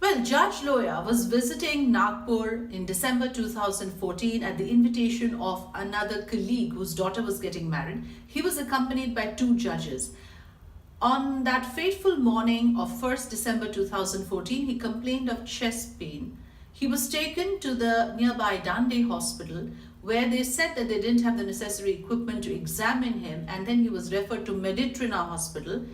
Well, Judge Loya was visiting Nagpur in December 2014 at the invitation of another colleague whose daughter was getting married. He was accompanied by two judges. On that fateful morning of 1st December 2014, he complained of chest pain. He was taken to the nearby Dande hospital where they said that they didn't have the necessary equipment to examine him, and then he was referred to Meditrina Hospital.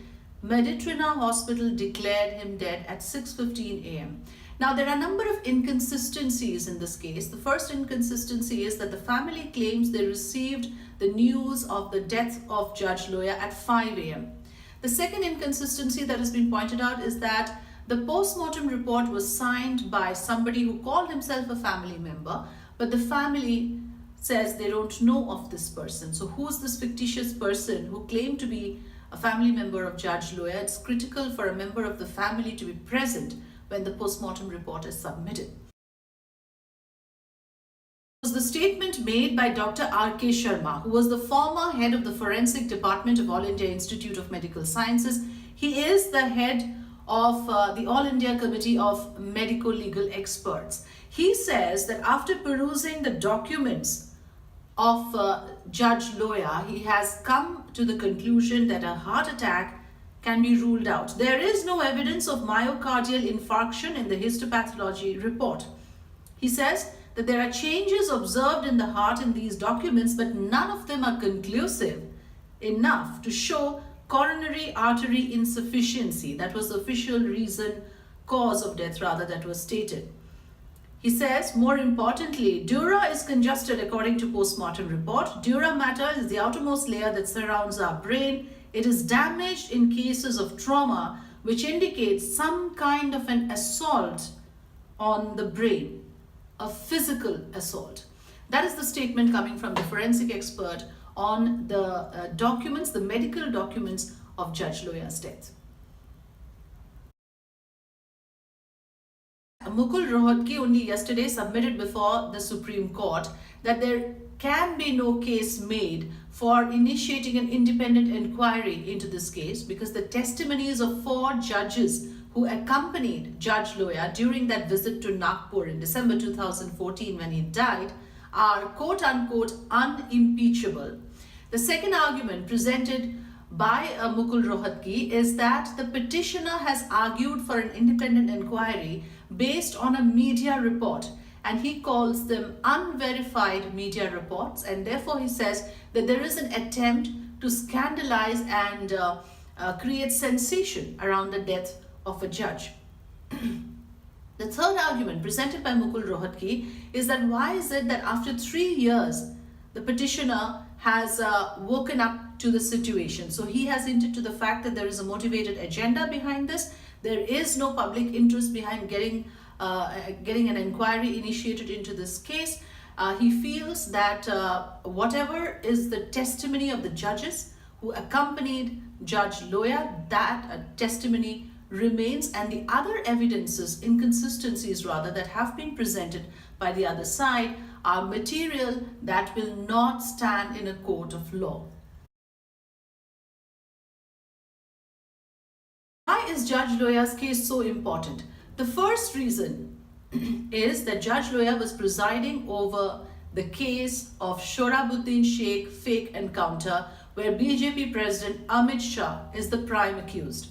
Meditrina Hospital declared him dead at 6:15 a.m. Now, there are a number of inconsistencies in this case. The first inconsistency is that the family claims they received the news of the death of Judge Loya at 5 a.m. The second inconsistency that has been pointed out is that the post-mortem report was signed by somebody who called himself a family member, but the family says they don't know of this person. So who's this fictitious person who claimed to be a family member of Judge Loya? It's critical for a member of the family to be present when the post-mortem report is submitted. Was the statement made by Dr. R.K. Sharma, who was the former head of the Forensic Department of All India Institute of Medical Sciences. He is the head of the All India Committee of Medico-Legal Experts. He says that after perusing the documents of Judge Loya, he has come to the conclusion that a heart attack can be ruled out. There is no evidence of myocardial infarction in the histopathology report. He says that there are changes observed in the heart in these documents, but none of them are conclusive enough to show coronary artery insufficiency. That was the official cause of death that was stated. He says, more importantly, dura is congested according to post-mortem report. Dura mater is the outermost layer that surrounds our brain. It is damaged in cases of trauma, which indicates some kind of an assault on the brain, a physical assault. That is the statement coming from the forensic expert on the documents, the medical documents of Judge Loya's death. Mukul Rohatgi only yesterday submitted before the Supreme Court that there can be no case made for initiating an independent inquiry into this case because the testimonies of 4 judges who accompanied Judge Loya during that visit to Nagpur in December 2014 when he died are quote-unquote unimpeachable. The second argument presented by Mukul Rohatgi is that the petitioner has argued for an independent inquiry based on a media report, and he calls them unverified media reports, and therefore he says that there is an attempt to scandalize and create sensation around the death of a judge. The third argument presented by Mukul Rohatgi is that why is it that after 3 years the petitioner has woken up to the situation. So he has hinted to the fact that there is a motivated agenda behind this. There is no public interest behind getting an inquiry initiated into this case. He feels that whatever is the testimony of the judges who accompanied Judge Loya, that testimony remains, and the other evidences, inconsistencies rather, that have been presented by the other side are material that will not stand in a court of law. Why is Judge Loya's case so important? The first reason is that Judge Loya was presiding over the case of Shorabuddin Sheikh fake encounter, where BJP President Amit Shah is the prime accused.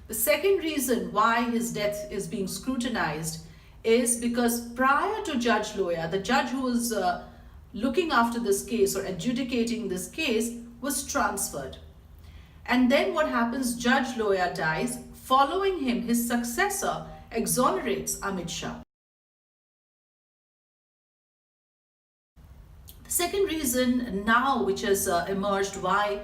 The second reason why his death is being scrutinized is because prior to Judge Loya, the judge who was looking after this case or adjudicating this case was transferred. And then what happens? Judge Loya dies. Following him, his successor exonerates Amit Shah. The second reason now which has emerged why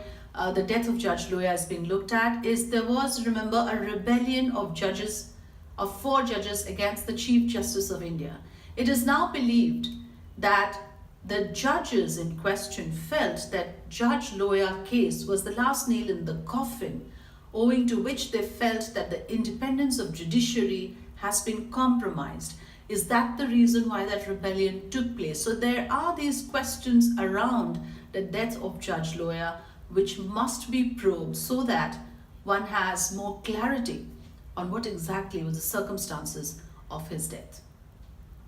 the death of Judge Loya is being looked at is there was, remember, a rebellion of 4 judges against the Chief Justice of India. It is now believed that the judges in question felt that Judge Loya case was the last nail in the coffin, owing to which they felt that the independence of judiciary has been compromised. Is that the reason why that rebellion took place? So there are these questions around the death of Judge Loya which must be probed so that one has more clarity on what exactly were the circumstances of his death.